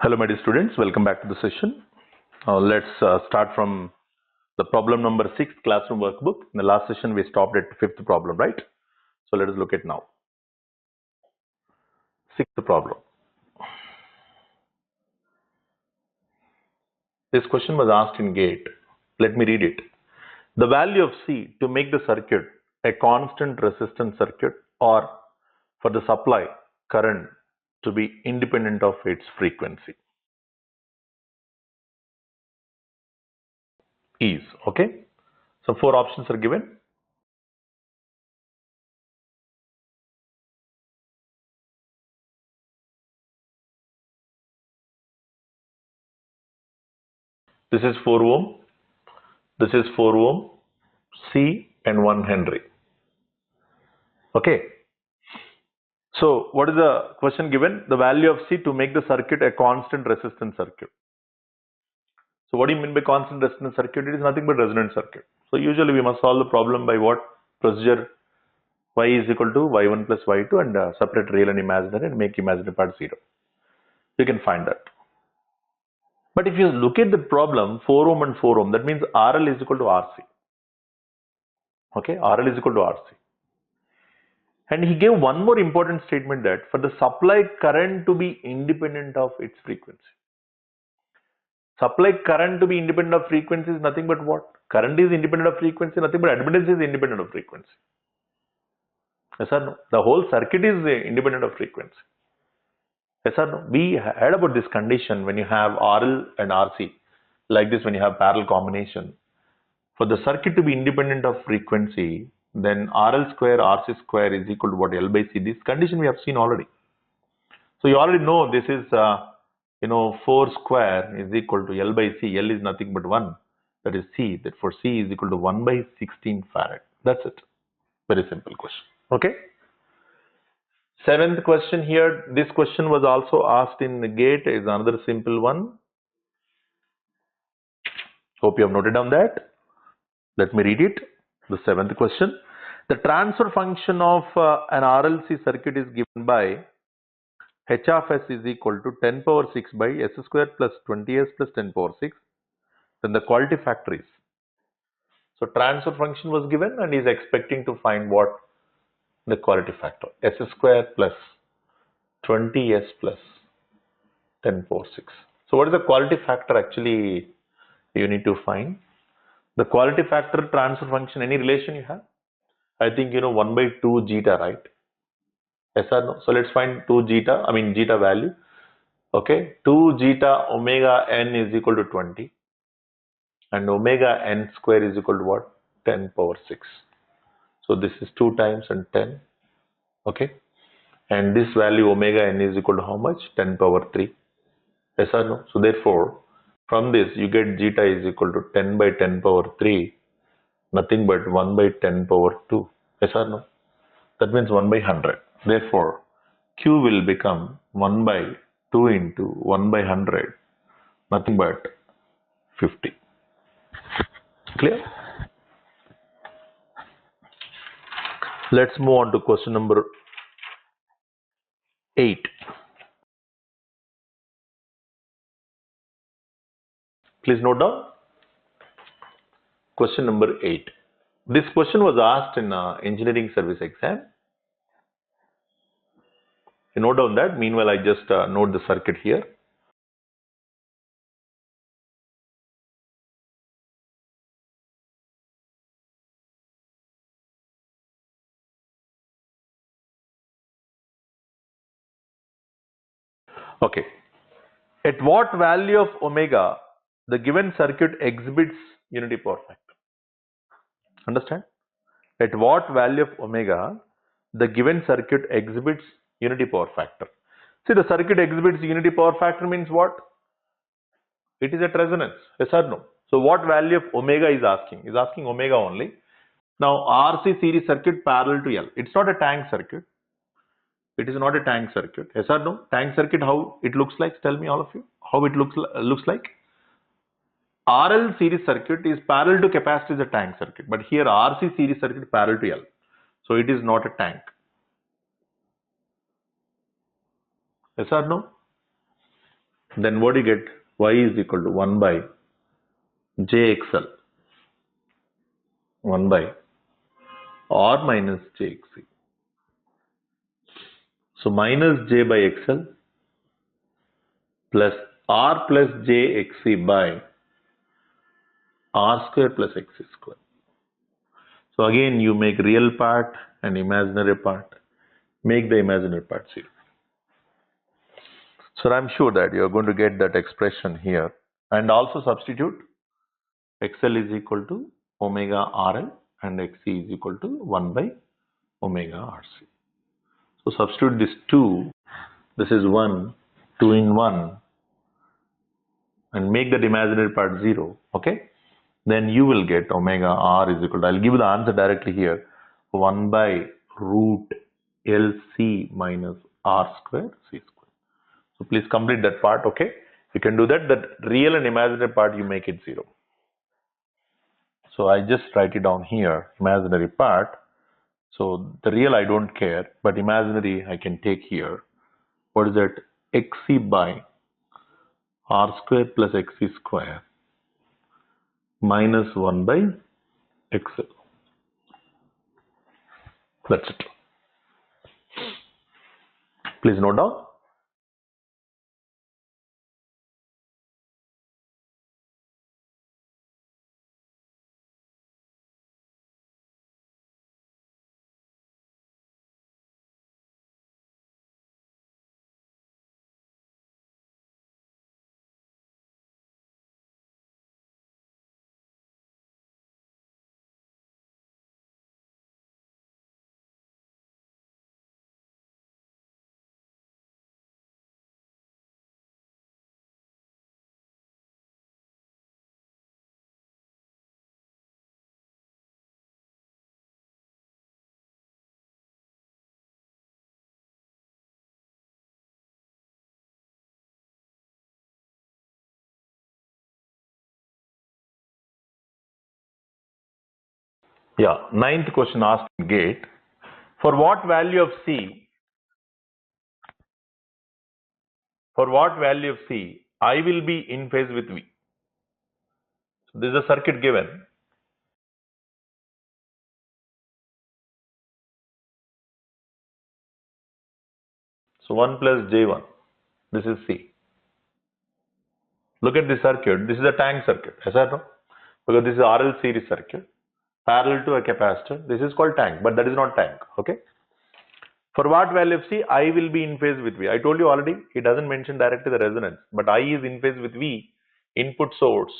Hello my dear students, welcome back to the session. Let's start from the problem number 6 classroom workbook. In the last session we stopped at 5th problem, right? So let us look at now. 6th problem. This question was asked in GATE. Let me read it. The value of C to make the circuit a constant resistance circuit or for the supply current to be independent of its frequency is, okay? So 4 options are given. This is 4 ohm, this is 4 ohm, C and 1 Henry. Okay. So what is the question given? The value of C to make the circuit a constant resistance circuit. So what do you mean by constant resistance circuit? It is nothing but resonant circuit. So usually we must solve the problem by what? Procedure y is equal to y1 plus y2 and separate real and imaginary and make imaginary part 0. You can find that. But if you look at the problem 4 ohm and 4 ohm, that means RL is equal to RC. Okay, RL is equal to RC. And he gave one more important statement that for the supply current to be independent of its frequency. Supply current to be independent of frequency is nothing but what? Current is independent of frequency, nothing but admittance is independent of frequency. Yes or no? The whole circuit is independent of frequency. Yes or no? We heard about this condition when you have RL and RC. Like this when you have parallel combination. For the circuit to be independent of frequency, then RL square RC square is equal to what? L by C. This condition we have seen already. So you already know this is 4 square is equal to L by C. L is nothing but 1. That is C. Therefore C is equal to 1 by 16 farad. That's it. Very simple question. Okay. 7th question here. This question was also asked in the GATE. Is another simple one. Hope you have noted down that. Let me read it. The 7th question. The transfer function of an RLC circuit is given by H of S is equal to 10 power 6 by S square plus 20S plus 10 power 6. Then the quality factor is. So transfer function was given and he is expecting to find what? The quality factor. S square plus 20S plus 10 power 6. So what is the quality factor actually you need to find? The quality factor transfer function, any relation you have? I think 1 by 2 zeta, right? Yes or no? So let's find zeta value. Okay, 2 zeta omega n is equal to 20 and omega n square is equal to what? 10 power 6. So this is 2 times and 10. Okay, and this value omega n is equal to how much? 10 power 3. Yes or no? So therefore, from this you get zeta is equal to 10 by 10 power 3, nothing but 1 by 10 power 2. Yes or no? That means 1 by 100. Therefore, Q will become 1 by 2 into 1 by 100, nothing but 50. Clear? Let's move on to question number 8. Please note down. Question number 8. This question was asked in engineering service exam. You note down that. Meanwhile, I just note the circuit here. Okay. At what value of omega the given circuit exhibits unity power factor? Understand? At what value of omega the given circuit exhibits unity power factor? See, the circuit exhibits unity power factor means what? It is at resonance. Yes or no? So what value of omega is asking? Is asking omega only. Now RC series circuit parallel to L. It's not a tank circuit. It is not a tank circuit. Yes or no? Tank circuit, how it looks like? Tell me all of you. How it looks like? RL series circuit is parallel to capacitor is a tank circuit. But here RC series circuit parallel to L. So it is not a tank. Yes or no? then what do you get? Y is equal to 1 by jxl, 1 by r minus jxc. So minus j by xl plus r plus jxc by r square plus x square. So again you make real part and imaginary part. Make the imaginary part 0. So I'm sure that you are going to get that expression here, and also substitute xl is equal to omega rl and xc is equal to 1 by omega rc. So substitute this 2, this is 1, 2 in 1, and make that imaginary part 0, okay? Then you will get omega r is equal to, I'll give you the answer directly here, 1 by root LC minus r square c square. So please complete that part, okay? You can do that. That real and imaginary part, you make it 0. So I just write it down here, imaginary part. So the real I don't care, but imaginary I can take here. What is that? Xc by r square plus xc square minus 1 by xl. That's it. Please note down. Yeah, ninth question asked in gate. For what value of C, I will be in phase with V? So this is a circuit given. So 1 plus J1, this is C. Look at the circuit, this is a tank circuit, yes or no? Because this is RL series circuit, parallel to a capacitor. This is called tank, but that is not tank, okay? For what value of C, I will be in phase with V. I told you already, he doesn't mention directly the resonance, but I is in phase with V, input source,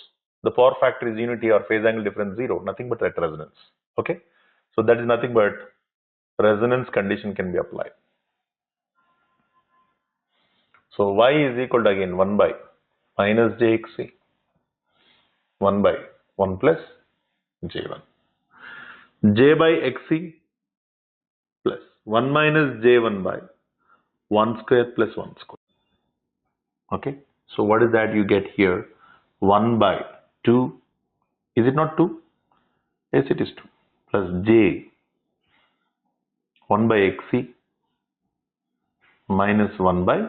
the power factor is unity or phase angle difference 0, nothing but that resonance, okay? So that is nothing but resonance condition can be applied. So Y is equal to again 1 by minus jxc, 1 by 1 plus j1. J by xc plus 1 minus j1 by 1 square plus 1 square. Okay. So what is that you get here? 1 by 2. Is it not 2? Yes, it is 2. Plus j 1 by xc minus 1 by.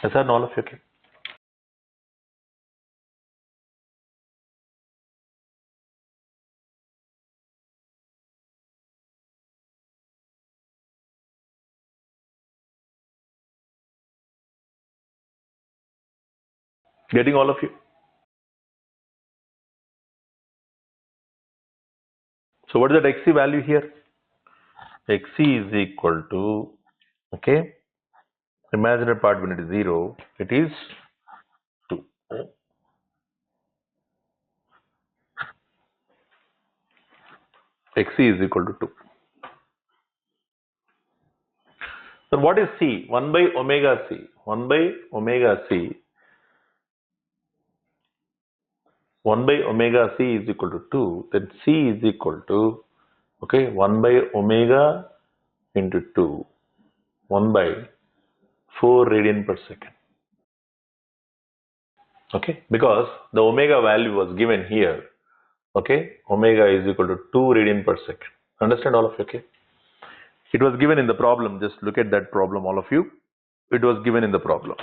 Is that all of you? Okay. Getting all of you? So what is that xc value here? Xc is equal to, okay, imaginary part when it is 0, it is 2. Xc is equal to 2. So what is C? 1 by omega C. 1 by omega C. 1 by omega C is equal to 2. Then C is equal to, okay, 1 by omega into 2. 1 by 4 radian per second. Okay, because the omega value was given here. Okay, omega is equal to 2 radian per second. Understand all of you? Okay. It was given in the problem. Just look at that problem, all of you. It was given in the problem.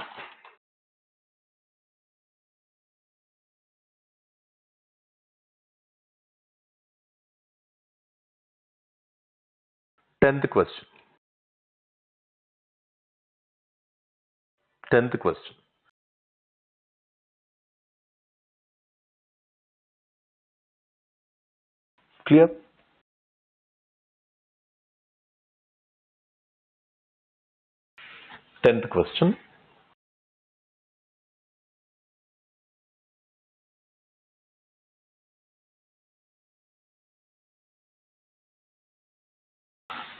10th question. 10th question. Clear? Tenth question.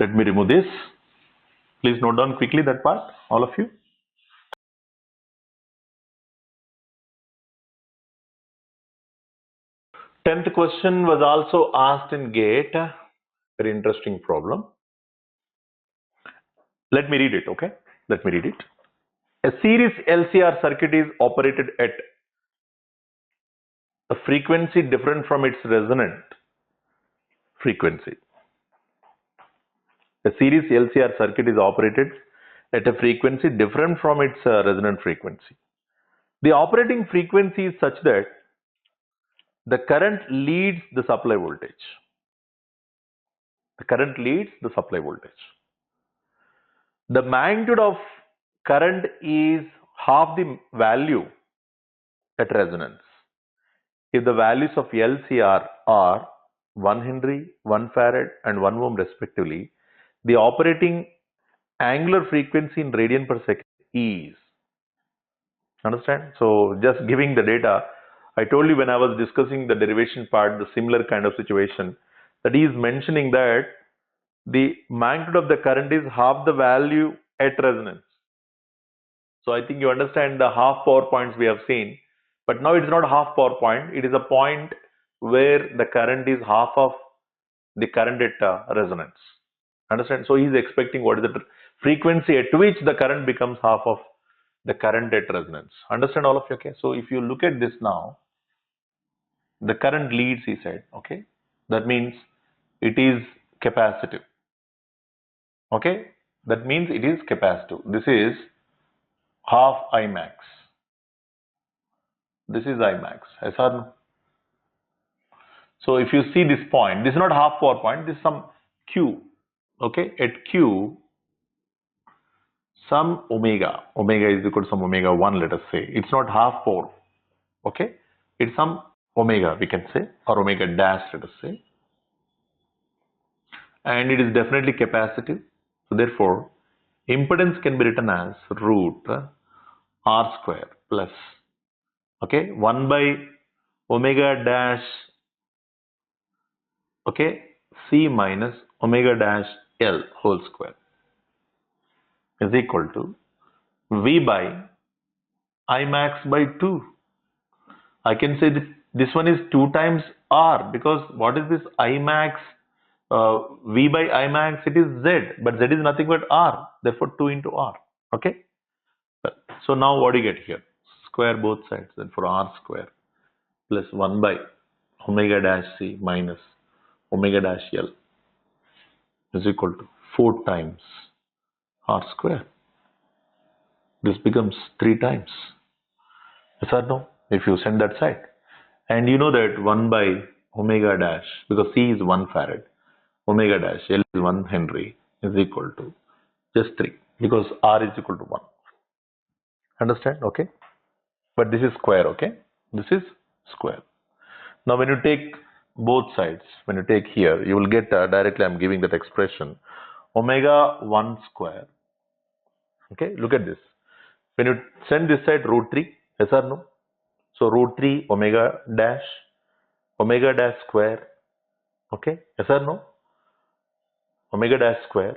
Let me remove this. Please note down quickly that part, all of you. Tenth question was also asked in GATE. Very interesting problem. Let me read it, okay? Let me read it. A series LCR circuit is operated at a frequency different from its resonant frequency. A series LCR circuit is operated at a frequency different from its resonant frequency. The operating frequency is such that the current leads the supply voltage. The current leads the supply voltage. The magnitude of current is half the value at resonance. If the values of LCR are 1 Henry, 1 Farad and 1 ohm respectively, the operating angular frequency in radian per second is. Understand? So just giving the data, I told you when I was discussing the derivation part, the similar kind of situation, that he is mentioning that the magnitude of the current is half the value at resonance. So I think you understand the half power points we have seen, but now it is not half power point, it is a point where the current is half of the current at resonance. Understand? So he is expecting what is the frequency at which the current becomes half of the current at resonance. Understand all of you? Okay. So if you look at this now, the current leads, he said, okay. That means it is capacitive. Okay. That means it is capacitive. This is half I max. This is I max. Yes or no? So if you see this point, this is not half power point, this is some Q. Okay. At Q, some omega is equal to some omega 1, let us say. It's not half power. Okay. It's some omega, we can say, or omega dash, let us say. And it is definitely capacitive. So therefore, impedance can be written as root R square plus, okay, 1 by omega dash, okay, C minus omega dash L whole square is equal to V by I max by 2. I can say that this one is 2 times R, because what is this I max? V by I max, it is Z, but Z is nothing but R, therefore 2 into R. Okay. So now what do you get here? Square both sides, then for R square plus 1 by omega dash C minus omega dash L is equal to 4 times R square. This becomes 3 times. Yes or no? If you send that side. And you know that 1 by omega dash, because C is 1 Farad, omega dash L is 1 Henry is equal to just 3, because R is equal to 1. Understand? Okay. But this is square. Okay. This is square. Now when you take both sides, when you take here, you will get directly, I'm giving that expression, omega 1 square. Okay. Look at this. When you send this side, root 3, yes or no? So root 3 omega dash square. Okay. Yes or no? Omega dash square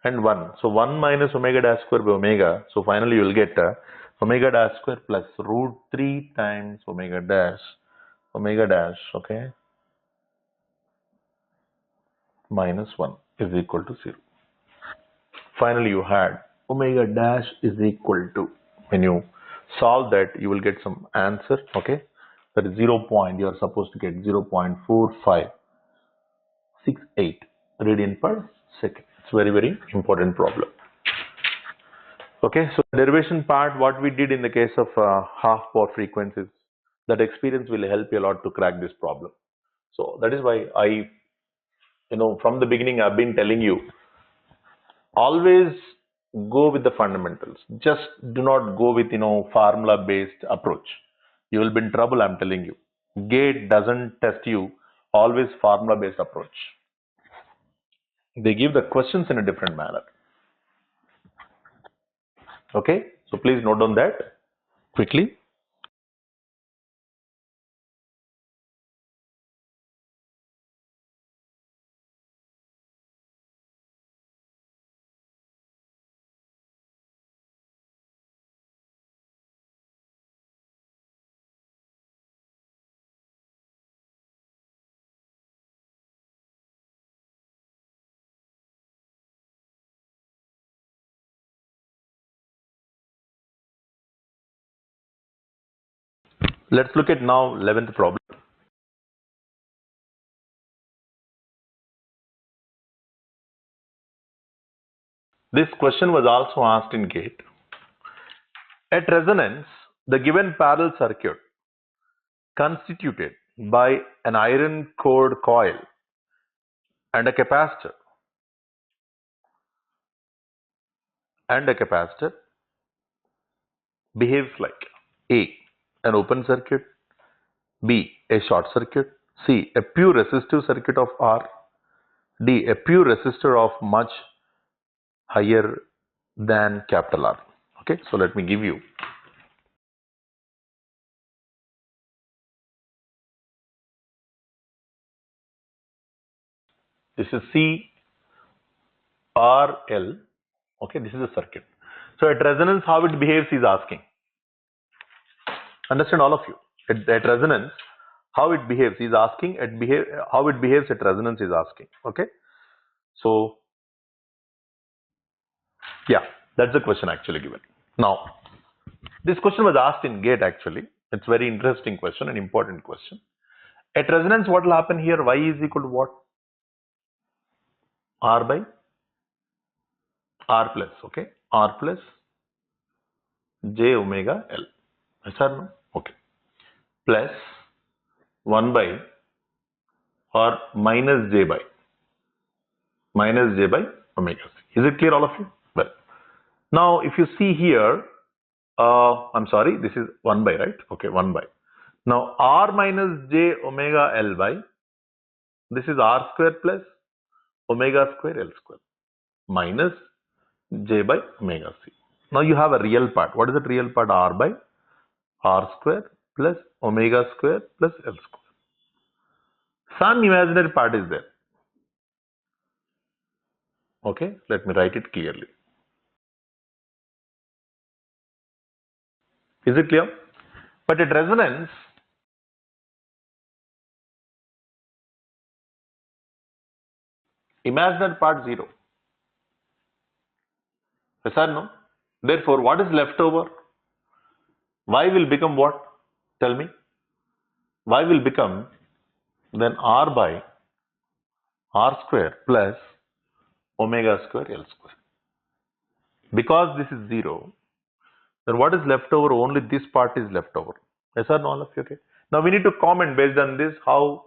and 1. So 1 minus omega dash square by omega. So finally you will get omega dash square plus root 3 times omega dash, okay, minus 1 is equal to 0. Finally you had omega dash is equal to, when you solve that, you will get some answer. Okay. That is 0. You are supposed to get 0.4568 radian per second. It's very, very important problem. Okay, so derivation part, what we did in the case of half power frequencies, that experience will help you a lot to crack this problem. So that is why I from the beginning I've been telling you, always go with the fundamentals. Just do not go with, formula based approach. You will be in trouble, I'm telling you. GATE doesn't test you, always formula based approach. They give the questions in a different manner. Okay, so please note down that quickly. Let's look at now 11th problem. This question was also asked in GATE. At resonance, the given parallel circuit constituted by an iron core coil and a capacitor behaves like A, an open circuit, B, a short circuit, C, a pure resistive circuit of R, D, a pure resistor of much higher than capital R. Okay, so let me give you. This is C, R, L. Okay, this is a circuit. So at resonance, how it behaves is asking. Understand, all of you? At resonance, how it behaves is asking. How it behaves at resonance is asking. Okay, so yeah, that's the question actually given. Now, this question was asked in GATE actually. It's very interesting question, an important question. At resonance, what will happen here? Y is equal to what? R by R plus, okay? R plus j omega L. Yes or no? Okay. Plus 1 by or minus j by omega c. Is it clear, all of you? Well, now if you see here, I'm sorry, this is 1 by, right? Okay, 1 by. Now R minus j omega L by, this is R square plus omega square L square minus j by omega c. Now you have a real part. What is the real part? R by R square plus omega square plus L square. Some imaginary part is there. Okay, let me write it clearly. Is it clear? But at resonance, imaginary part 0. Yes or no? Therefore, what is left over? Y will become what? Tell me. Y will become then R by R square plus omega square L square. Because this is 0, then what is left over? Only this part is left over. Yes or no, all of you? Okay. Now we need to comment based on this how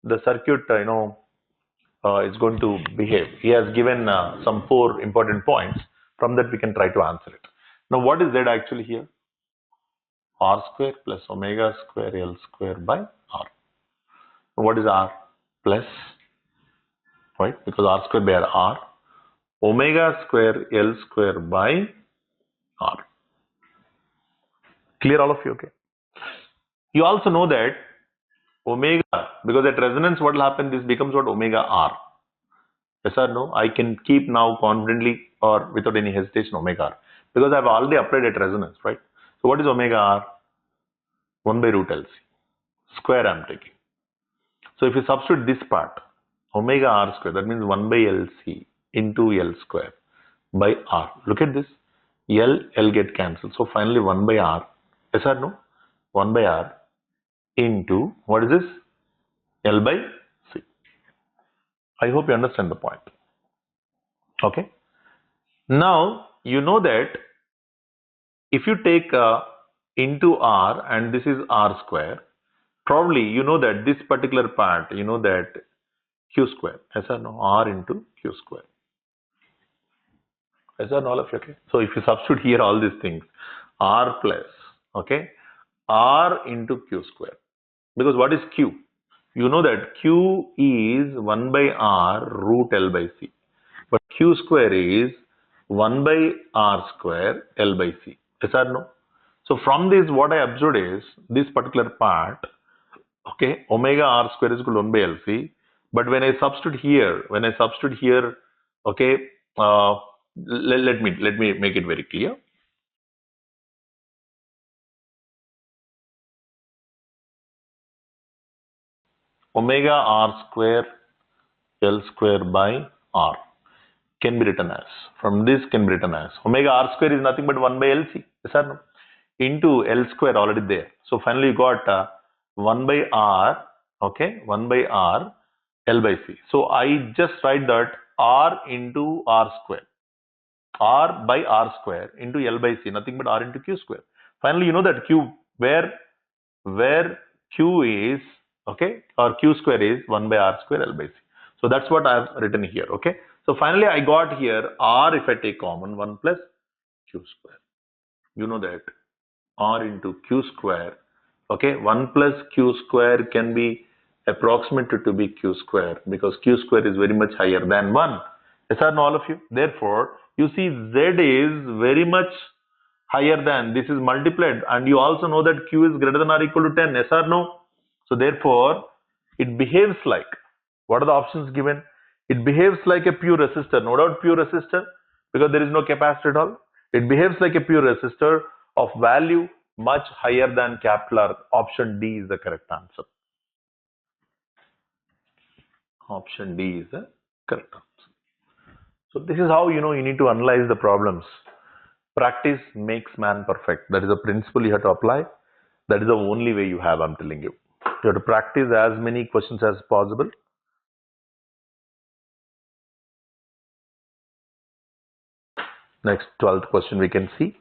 the circuit is going to behave. He has given some 4 important points. From that we can try to answer it. Now what is Z actually here? R square plus omega square L square by R. What is R? Plus, right? Because R square by R, omega square L square by R. Clear, all of you? Okay. You also know that omega, because at resonance what will happen? This becomes what? Omega R. Yes or no? I can keep now confidently or without any hesitation omega R, because I have already applied at resonance, right? So what is omega R? 1 by root LC. Square I am taking. So if you substitute this part, omega R square, that means 1 by LC into L square by R. Look at this. L get cancelled. So finally 1 by R. Yes or no? 1 by R into, what is this? L by C. I hope you understand the point. Okay. Now, you know that if you take into R and this is R square, probably you know that this particular part, you know that Q square. Yes or no? R into Q square. Yes or no, all of you? Okay. So if you substitute here all these things, R plus, okay, R into Q square. Because what is Q? You know that Q is 1 by R root L by C. But Q square is 1 by R square L by C. Yes or no? So from this, what I observed is this particular part, okay, omega R square is equal to 1 by LC. But when I substitute here, okay, let me make it very clear. Omega R square L square by R can be written as, from this can be written as, omega R square is nothing but 1 by LC, yes or no? Into L square already there. So finally you got 1 by R, okay, 1 by R, L by C. So I just write that R into R square, R by R square into L by C, nothing but R into Q square. Finally, you know that Q, where Q is, okay, or Q square is 1 by R square L by C. So that's what I have written here, okay. So finally I got here R, if I take common, 1 plus Q square. You know that R into Q square, okay, 1 plus Q square can be approximated to be Q square because Q square is very much higher than 1. Yes or no, all of you? Therefore, you see Z is very much higher than, this is multiplied, and you also know that Q is greater than or equal to 10. Yes or no? So therefore, it behaves like, what are the options given? It behaves like a pure resistor, no doubt pure resistor, because there is no capacitor at all. It behaves like a pure resistor of value much higher than capital R. Option D is the correct answer. Option D is the correct answer. So this is how, you need to analyze the problems. Practice makes man perfect. That is a principle you have to apply. That is the only way you have, I'm telling you. You have to practice as many questions as possible. Next, 12th question we can see.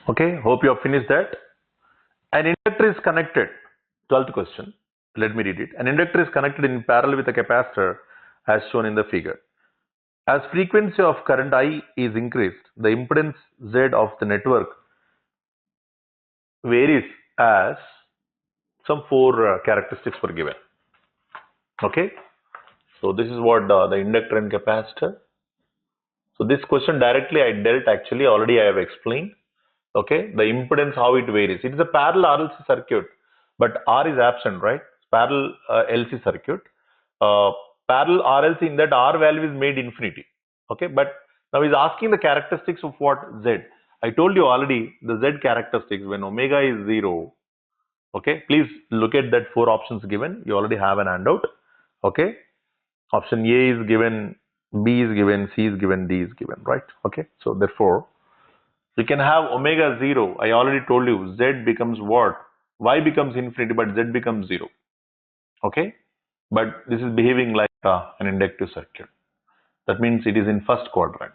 Okay, hope you have finished that. An inductor is connected. 12th question. Let me read it. An inductor is connected in parallel with a capacitor as shown in the figure. As frequency of current I is increased, the impedance Z of the network varies as some 4 characteristics were given. Okay. So this is what the inductor and capacitor. So this question directly I dealt, actually already I have explained. Okay, the impedance, how it varies. It is a parallel RLC circuit, but R is absent, right? Parallel LC circuit. Parallel RLC, in that R value is made infinity. Okay, but now he's asking the characteristics of what? Z. I told you already the Z characteristics when omega is 0. Okay, please look at that 4 options given. You already have an handout. Okay, option A is given, B is given, C is given, D is given, right? Okay, so therefore, you can have omega 0. I already told you Z becomes what? Y becomes infinity, but Z becomes 0. Okay, but this is behaving like an inductive circuit. That means it is in first quadrant.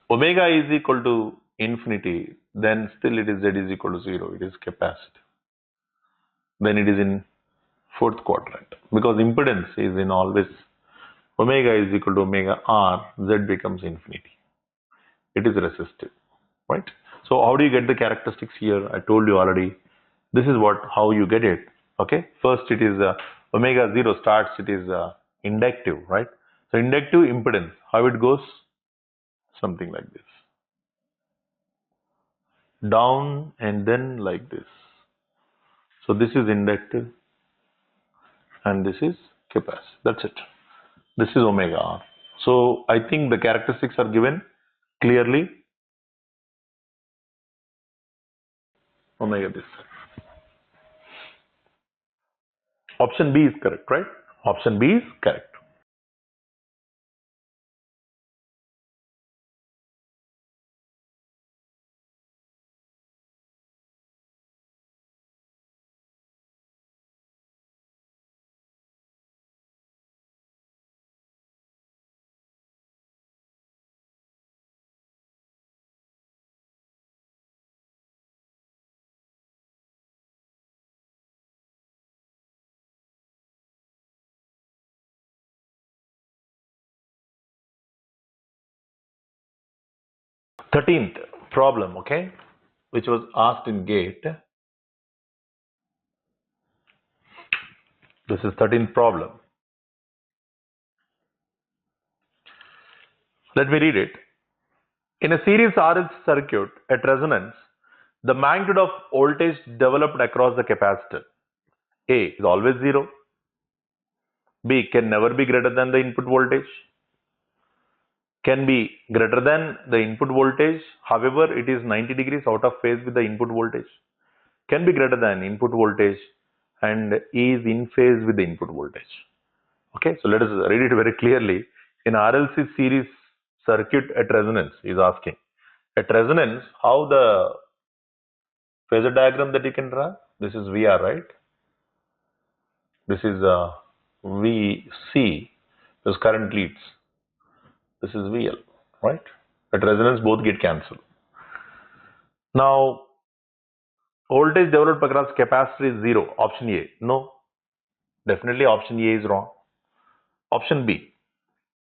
Omega is equal to infinity, then still it is Z is equal to 0. It is capacitor. Then it is in fourth quadrant because impedance is in always omega is equal to omega r, Z becomes infinity. It is resistive, right? So how do you get the characteristics here? I told you already. This is how you get it. Okay. First, it is omega 0 starts. It is inductive, right? So inductive impedance. How it goes? Something like this. Down and then like this. So this is inductive and this is capacitive. That's it. This is omega r. So I think the characteristics are given clearly. Omega this. Option B is correct, right? Option B is correct. Thirteenth problem, okay, which was asked in GATE. This is 13th problem. Let me read it. In a series RLC circuit at resonance, the magnitude of voltage developed across the capacitor A is always 0. B can never be greater than the input voltage. Can be greater than the input voltage. However, it is 90 degrees out of phase with the input voltage. Can be greater than input voltage and is in phase with the input voltage. Okay, so let us read it very clearly. In RLC series circuit at resonance is asking. At resonance, how the phasor diagram that you can draw? This is VR, right? This is VC, this current leads. This is VL, right? At resonance, both get cancelled. Now, voltage developed across capacitor is 0. Option A, no. Definitely option A is wrong. Option B,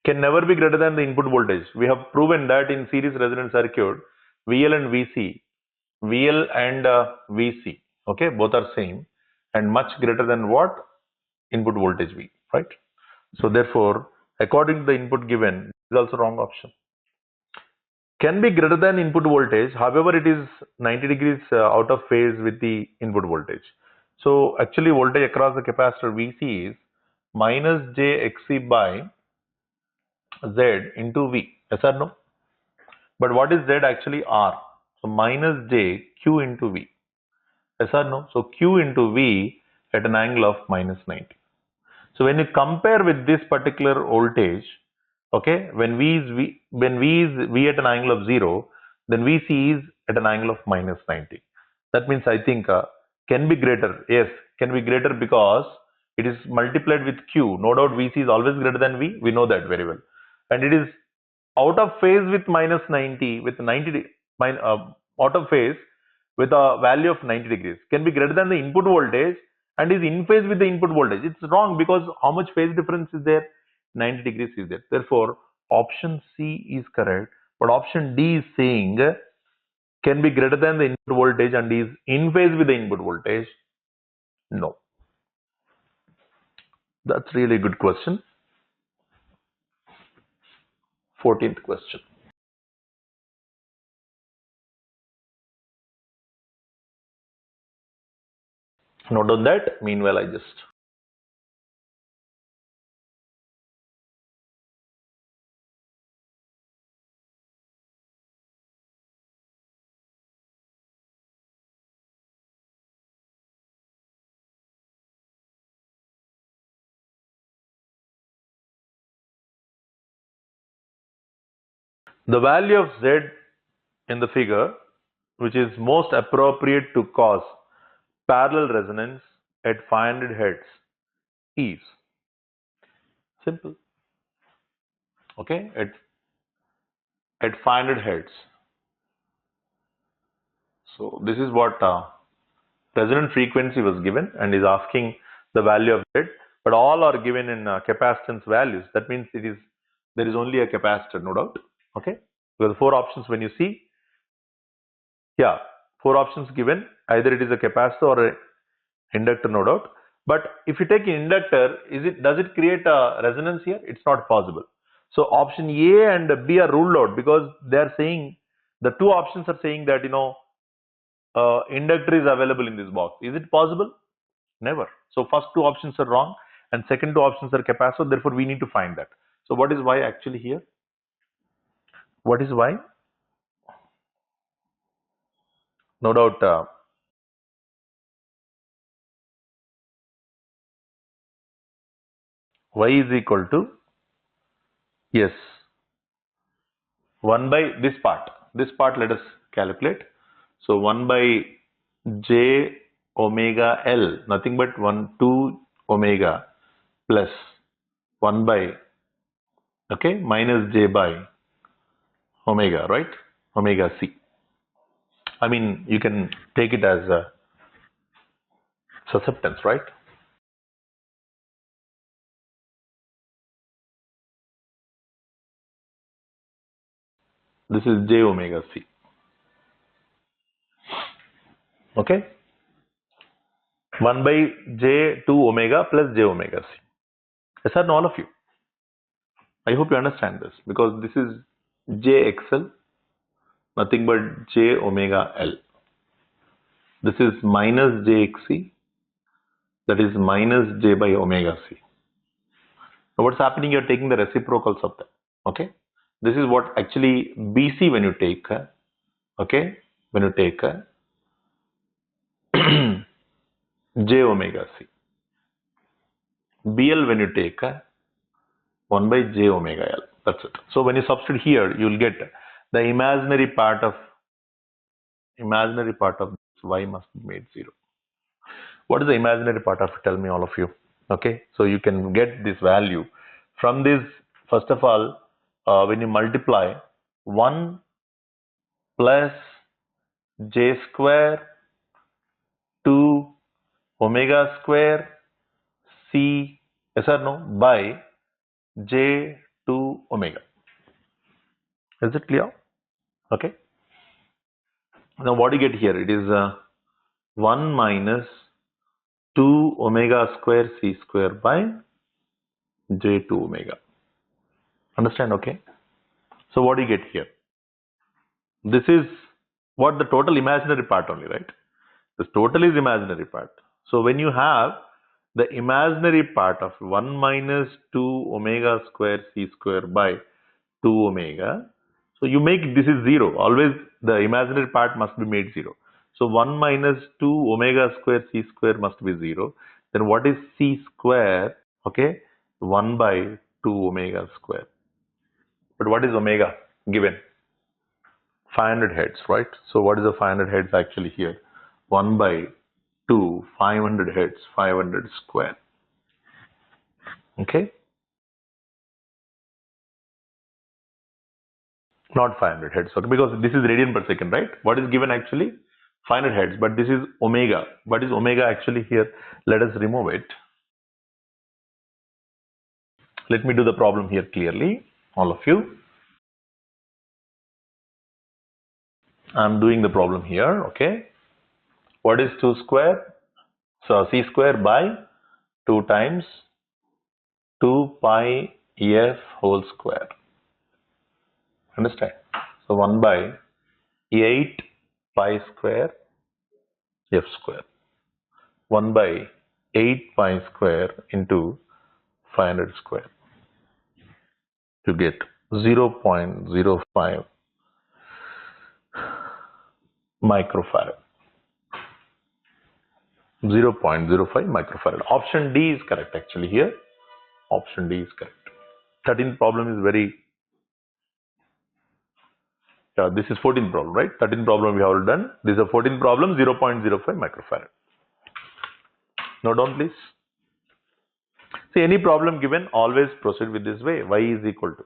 can never be greater than the input voltage. We have proven that in series resonance circuit, VL and VC, okay, both are same and much greater than what? Input voltage V, right? So therefore, according to the input given, is also wrong option. Can be greater than input voltage, however, it is 90 degrees out of phase with the input voltage. So actually, voltage across the capacitor VC is minus jXC by Z into V. Yes or no? But what is Z actually? R. So minus J Q into V. Yes or no? So Q into V at an angle of minus 90. So when you compare with this particular voltage, okay, when V is V at an angle of 0, then VC is at an angle of minus 90. That means I think can be greater. Yes, can be greater because it is multiplied with Q. No doubt VC is always greater than V. We know that very well. And it is out of phase with minus 90, with 90, out of phase with a value of 90 degrees. Can be greater than the input voltage and is in phase with the input voltage. It's wrong because how much phase difference is there? 90 degrees is there. Therefore, option C is correct. But option D is saying can be greater than the input voltage and is in phase with the input voltage. No. That's really a good question. 14th question. Note on that. Meanwhile, I just the value of Z in the figure, which is most appropriate to cause parallel resonance at 500 Hz is simple. Okay, at 500 Hz. So this is what resonant frequency was given and is asking the value of Z. but all are given in capacitance values. That means there is only a capacitor, no doubt. Okay, because 4 options when you see, yeah, 4 options given, either it is a capacitor or a inductor, no doubt. But if you take an inductor, does it create a resonance here? It's not possible. So option A and B are ruled out because they are saying, the 2 options are saying that inductor is available in this box. Is it possible? Never. So first 2 options are wrong and second 2 options are capacitor. Therefore we need to find that. So what is Y actually here? What is Y? No doubt. Y is equal to, yes, 1 by this part. This part let us calculate. So 1 by j omega L, nothing but 2 omega plus 1 by, okay, minus j by omega, right? Omega c. I mean, you can take it as a susceptance, right? This is j omega c. Okay? 1 by j 2 omega plus j omega c. Yes or no, all of you? I hope you understand this because this is jxl, nothing but j omega L. This is minus jxc, that is minus j by omega c. Now what's happening? You're taking the reciprocals of that. Okay? This is what actually BC when you take, okay? When you take j omega c. BL when you take 1 by j omega L. That's it. So when you substitute here, you will get the imaginary part of this y must be made 0. What is the imaginary part of it? Tell me, all of you. Okay, so you can get this value from this. First of all, when you multiply 1 plus j square 2 omega square c, yes or no, by j 2 omega. Is it clear? Okay. Now what do you get here? It is 1 minus 2 omega square c square by j 2 omega. Understand? Okay. So what do you get here? This is what the total imaginary part only, right? This total is imaginary part. So when you have the imaginary part of 1 minus 2 omega square c square by 2 omega, so you make this is 0. Always the imaginary part must be made 0. So 1 minus 2 omega square c square must be 0. Then what is c square? Okay, 1 by 2 omega square. But what is omega given? 500 hertz, right? So what is the 500 hertz actually here? 1 by 2, 500 hertz, 500 square. Okay? Not 500 hertz, okay? Because this is radian per second, right? What is given actually? 500 hertz, but this is omega. What is omega actually here? Let us remove it. Let me do the problem here clearly, all of you. I'm doing the problem here, okay? What is 2 square? So c square by 2 times 2 pi f whole square. Understand? So 1 by 8 pi square f square. 1 by 8 pi square into 500 square. You get 0.05 microfarad. 0.05 microfarad. Option D is correct actually here. Option D is correct. 13th problem is very, this is 14th problem, right? 13th problem we have already done. This is a 14th problem, 0.05 microfarad. Note down please. See, any problem given, always proceed with this way. Y is equal to.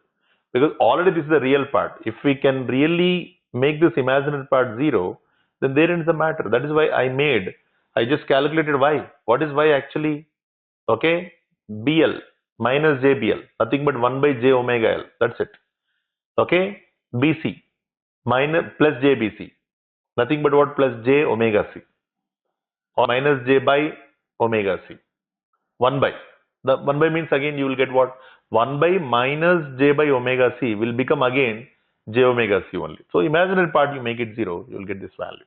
Because already this is the real part. If we can really make this imaginary part 0, then there ends the matter. That is why I just calculated y. What is y actually? Okay. BL minus JBL, nothing but 1 by J omega L. That's it. Okay. BC minus plus JBC, nothing but what? Plus J omega C, or minus J by omega C. 1 by. The 1 by means again you will get what? 1 by minus J by omega C will become again J omega C only. So imaginary part you make it 0, you will get this value.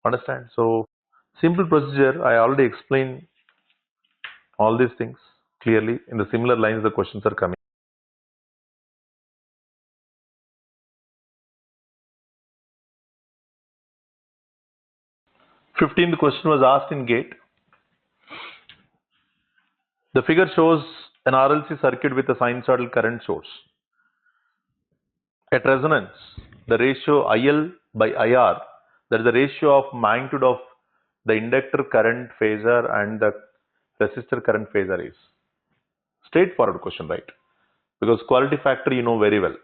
Understand? So simple procedure. I already explained all these things clearly. In the similar lines the questions are coming. 15th question was asked in GATE. The figure shows an RLC circuit with a sinusoidal current source. At resonance, the ratio IL by IR, that is the ratio of magnitude of the inductor current phasor and the resistor current phasor is. Straightforward question, right? Because quality factor you know very well.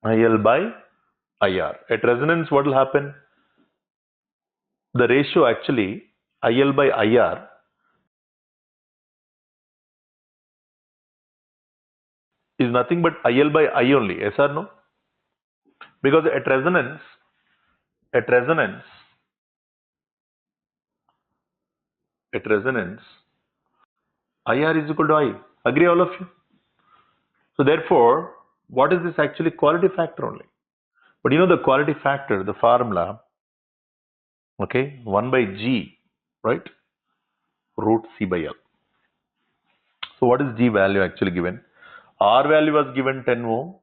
IL by IR. At resonance, what will happen? The ratio actually IL by IR is nothing but IL by I only. Yes or no? Because at resonance, at resonance, IR is equal to I. Agree all of you? So therefore, what is this actually? Quality factor only. But you know the quality factor, the formula, okay, 1 by G, right? Root C by L. So what is G value actually given? R value was given 10 ohm.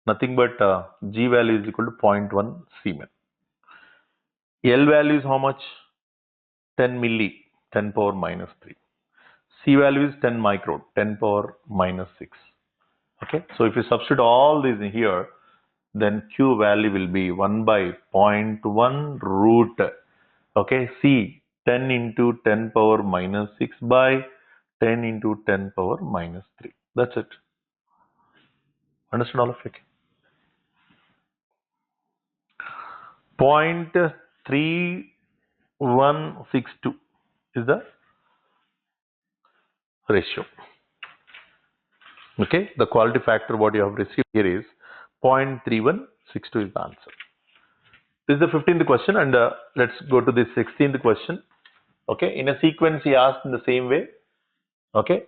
Nothing but G value is equal to 0.1 Siemens. L value is how much? 10 milli, 10 power minus 3. C value is 10 micro, 10 power minus 6. Okay, so if you substitute all these in here, then Q value will be 1 by 0.1 root, okay, C 10 into 10 power minus 6 by 10 into 10 power minus 3. That's it. Understand all of it? 0.3162 is the ratio. Okay, the quality factor what you have received here is 0.3162 is the answer. This is the 15th question, and let's go to the 16th question. Okay, in a sequence he asked in the same way. Okay,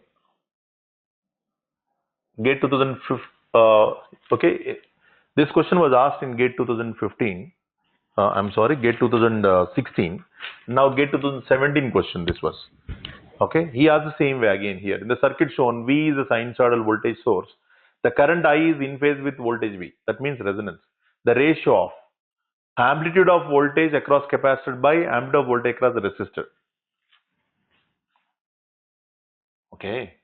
GATE 2015. Okay, this question was asked in GATE 2015. I'm sorry, GATE 2016. Now GATE 2017 question this was. Okay, he asked the same way again here. In the circuit shown, V is a sinusoidal voltage source. The current I is in phase with voltage V. That means resonance. The ratio of amplitude of voltage across capacitor by amplitude of voltage across the resistor. Okay.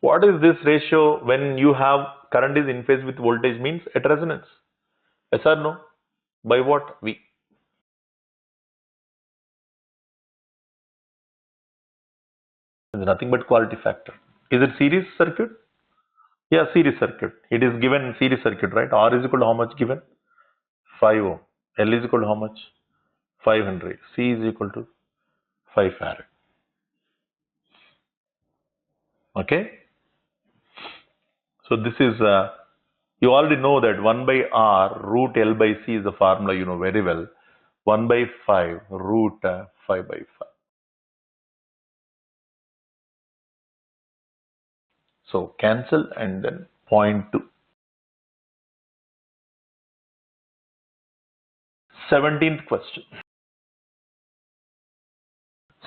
What is this ratio when you have current is in phase with voltage means at resonance? Yes or no? By what? V. It's nothing but quality factor. Is it series circuit? Yeah, series circuit. It is given series circuit, right? R is equal to how much given? 5 ohm. L is equal to how much? 500. C is equal to 5 farad. Okay. So this is, you already know that 1 by R root L by C is the formula you know very well. 1 by 5 root 5 by 5. So cancel and then 0.2. 17th question.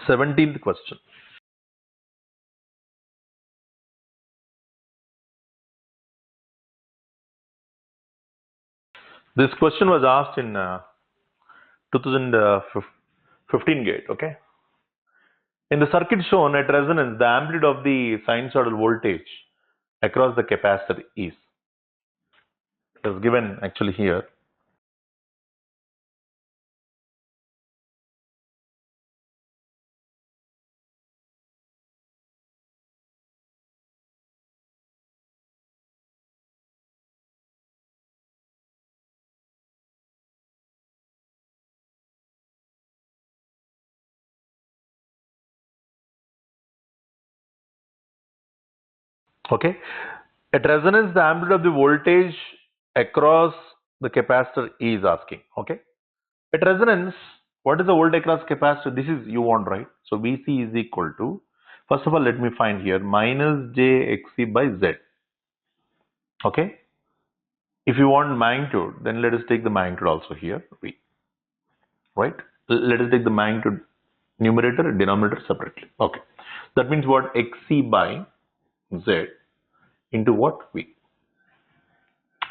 17th question. This question was asked in 2015 GATE. Okay. In the circuit shown at resonance, the amplitude of the sinusoidal voltage across the capacitor is. It is given actually here. Okay. At resonance, the amplitude of the voltage across the capacitor is asking. Okay. At resonance, what is the voltage across capacitor? This is you want, right? So VC is equal to, first of all, let me find here, minus JXC by Z. Okay. If you want magnitude, then let us take the magnitude also here, V. Right? Let us take the magnitude numerator and denominator separately. Okay. That means what? XC by Z into what? V.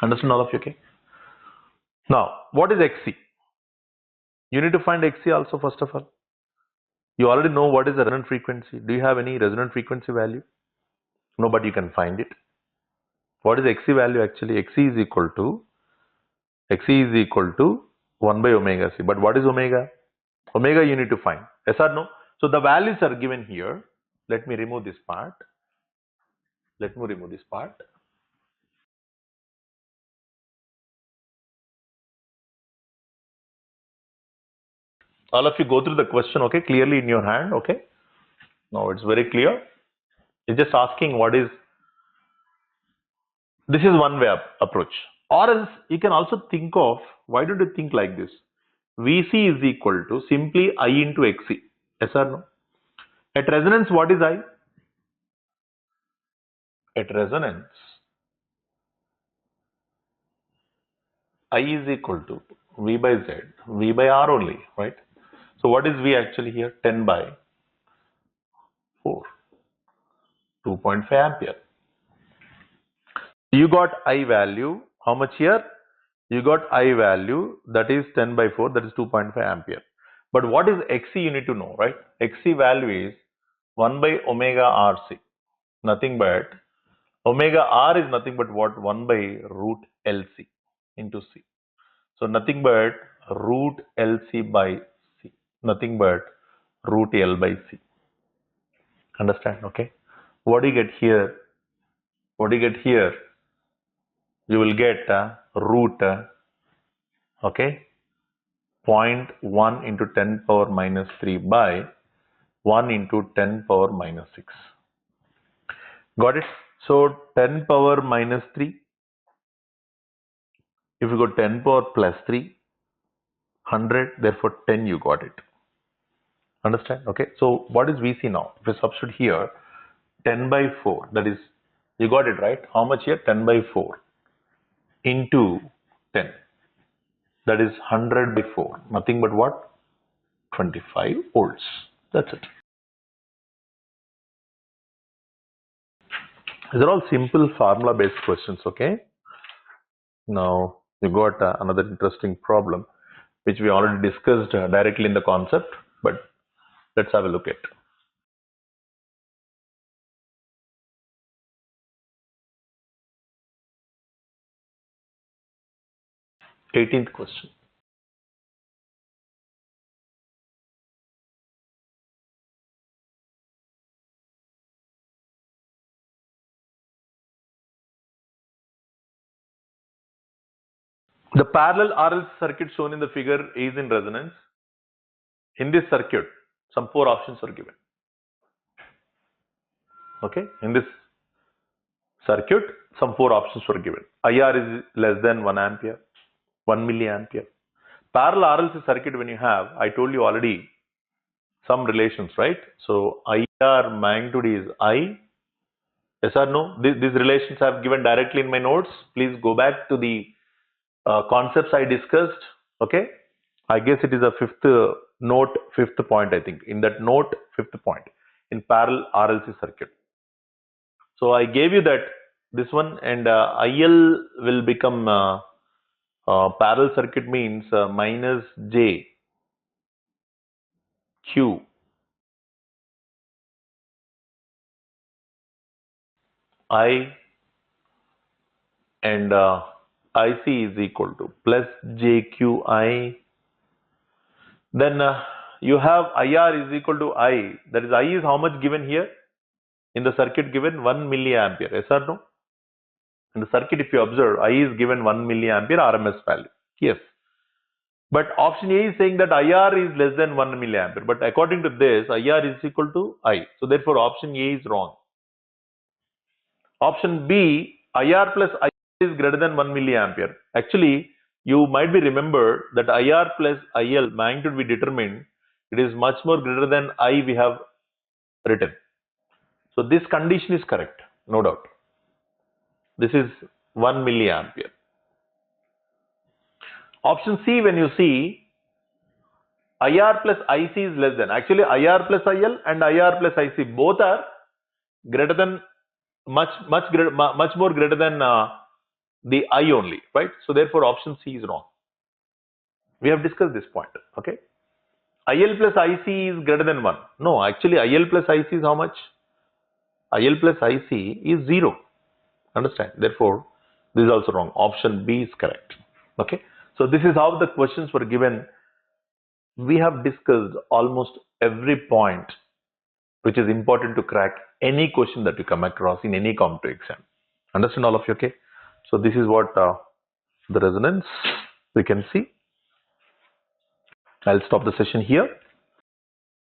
Understand all of you? Okay. Now, what is XC? You need to find XC also first of all. You already know what is the resonant frequency. Do you have any resonant frequency value? No, but you can find it. What is XC value actually? XC is equal to 1 by omega C. But what is omega? Omega you need to find. Yes or no? So the values are given here. Let me remove this part. All of you go through the question, okay, clearly in your hand, okay? Now it's very clear. It's just asking what is, this is one way approach. Or else you can also think of, why don't you think like this? VC is equal to simply I into XC. Yes or no? At resonance, what is I? At resonance, I is equal to V by Z, V by R only, right? So what is V actually here? 10 by 4, 2.5 ampere. You got I value, how much here? You got I value, that is 10 by 4, that is 2.5 ampere. But what is XC you need to know, right? XC value is 1 by omega RC, nothing but, omega R is nothing but what? 1 by root LC into C. So nothing but root LC by C, nothing but root L by C. Understand? Okay. What do you get here? You will get root, okay, 0.1 into 10 power minus 3 by 1 into 10 power minus 6. Got it? So 10 power minus 3. If you go 10 power plus 3, 100, therefore 10 you got it. Understand? Okay. So what is VC now? If you substitute here 10 by 4, that is, you got it right? How much here? 10 by 4 into 10. That is 100 by 4. Nothing but what? 25 volts. That's it. These are all simple formula based questions. Okay. Now you got another interesting problem which we already discussed directly in the concept, but let's have a look at. 18th question. The parallel RLC circuit shown in the figure is in resonance. In this circuit, some 4 options are given. Okay, in this circuit, some 4 options were given. IR is less than 1 ampere, 1 milliampere. Parallel RLC circuit, when you have, I told you already some relations, right? So IR magnitude is I. Yes or no? These relations I have given directly in my notes. Please go back to the concepts I discussed. Okay, I guess it is a fifth point, I think. In that note, 5th point in parallel RLC circuit. So I gave you that this one, and IL will become parallel circuit means minus J Q I, and IC is equal to plus JQI. Then you have IR is equal to I. That is, I is how much given here? In the circuit given 1 milliampere. Yes or no? In the circuit, if you observe, I is given 1 milliampere RMS value. Yes. But option A is saying that IR is less than 1 milliampere. But according to this, IR is equal to I. So therefore, option A is wrong. Option B, IR plus IL is greater than 1 milliampere. Actually, you might be remembered that IR plus IL magnitude we determined, it is much more greater than I we have written. So this condition is correct, no doubt. This is 1 milliampere. Option C, when you see IR plus IC is less than, actually IR plus IL and IR plus IC both are greater than, much more greater than the I only, right? So therefore option C is wrong. We have discussed this point, okay? IL plus IC is greater than 1. No, actually IL plus IC is how much? IL plus IC is 0. Understand? Therefore, this is also wrong. Option B is correct. Okay. So this is how the questions were given. We have discussed almost every point which is important to crack any question that you come across in any competitive exam. Understand all of you? Okay. So this is what the resonance we can see. I'll stop the session here.